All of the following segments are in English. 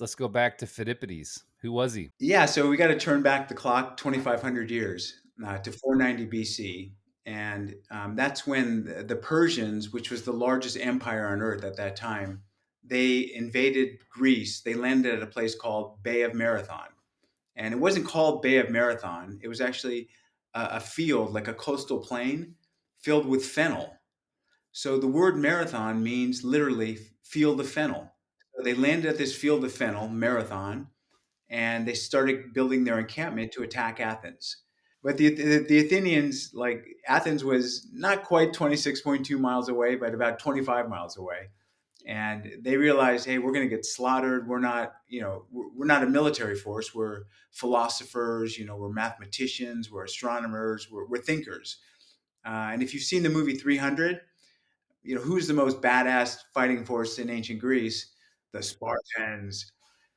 Let's go back to Pheidippides. Who was he? Yeah, so we got to turn back the clock 2,500 years to 490 BC. And that's when the Persians, which was the largest empire on earth at that time, they invaded Greece. They landed at a place called Bay of Marathon. And it wasn't called Bay of Marathon, it was actually a field, like a coastal plain, filled with fennel. So the word marathon means literally field of fennel. So they landed at this field of fennel, Marathon, and they started building their encampment to attack Athens. But the Athenians, like Athens was not quite 26.2 miles away, but about 25 miles away. And they realized, hey, we're going to get slaughtered. We're not, we're not a military force. We're philosophers, we're mathematicians, we're astronomers, we're thinkers. And if you've seen the movie 300, who's the most badass fighting force in ancient Greece? The Spartans.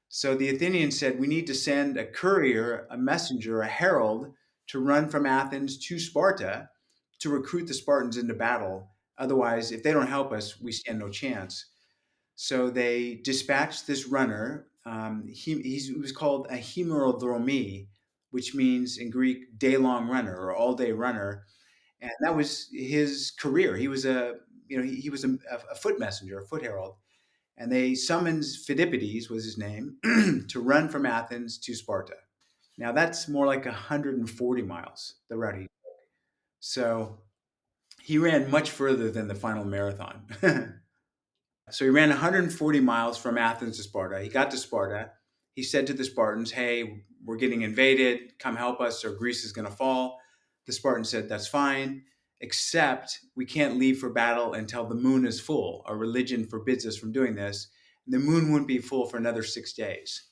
So the Athenians said, we need to send a courier, a messenger, a herald to run from Athens to Sparta to recruit the Spartans into battle. Otherwise, if they don't help us, we stand no chance. So they dispatched this runner. He was called a hemerodromi, which means in Greek, day long runner or all day runner. And that was his career. He was he was a foot messenger, a foot herald, and they summoned Pheidippides, was his name, to run from Athens to Sparta. Now that's more like 140 miles, the route he. So he ran much further than the final marathon. So he ran 140 miles from Athens to Sparta. He got to Sparta. He said to the Spartans, "Hey, we're getting invaded. Come help us, or Greece is going to fall." The Spartans said, "That's fine, except we can't leave for battle until the moon is full. Our religion forbids us from doing this. And the moon wouldn't be full for another 6 days."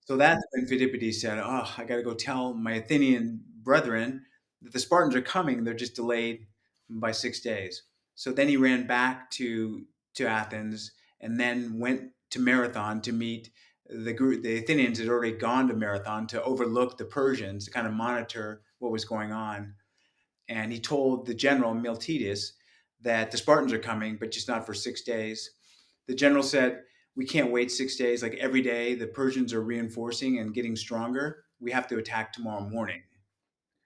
So that's when Pheidippides said, "Oh, I got to go tell my Athenian brethren that the Spartans are coming. They're just delayed by 6 days." So then he ran back to Athens and then went to Marathon to meet the group. The Athenians had already gone to Marathon to overlook the Persians to kind of monitor what was going on. And he told the general Miltiades that the Spartans are coming, but just not for 6 days. The general said, "We can't wait 6 days. Like every day, the Persians are reinforcing and getting stronger. We have to attack tomorrow morning."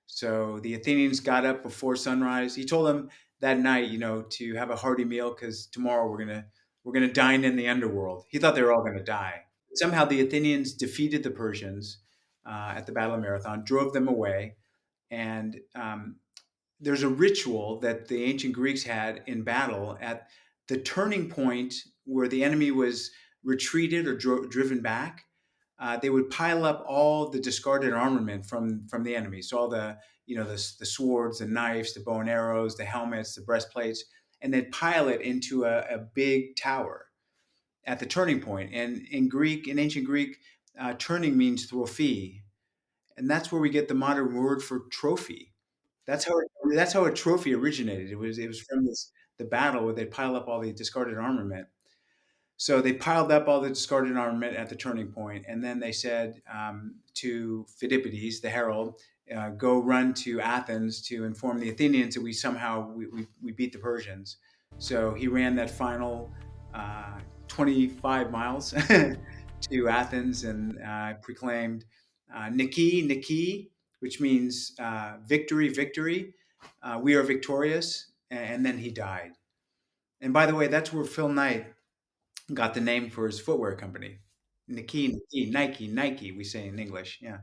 So the Athenians got up before sunrise. He told them that night, to have a hearty meal because tomorrow we're gonna dine in the underworld. He thought they were all gonna die. Somehow the Athenians defeated the Persians at the Battle of Marathon, drove them away, and there's a ritual that the ancient Greeks had in battle at the turning point where the enemy was retreated or driven back. They would pile up all the discarded armament from the enemy. So all the swords, the knives, the bow and arrows, the helmets, the breastplates, and they'd pile it into a big tower at the turning point. And in ancient Greek, turning means trophy, and that's where we get the modern word for trophy. That's how a trophy originated. It was from the battle where they pile up all the discarded armament. So they piled up all the discarded armament at the turning point, and then they said to Pheidippides, the herald, "Go run to Athens to inform the Athenians that we beat the Persians." So he ran that final 25 miles to Athens and proclaimed "Niki, Niki," which means victory, victory. We are victorious. And then he died. And by the way, that's where Phil Knight got the name for his footwear company. Nike, Nike, Nike, Nike, we say in English. Yeah.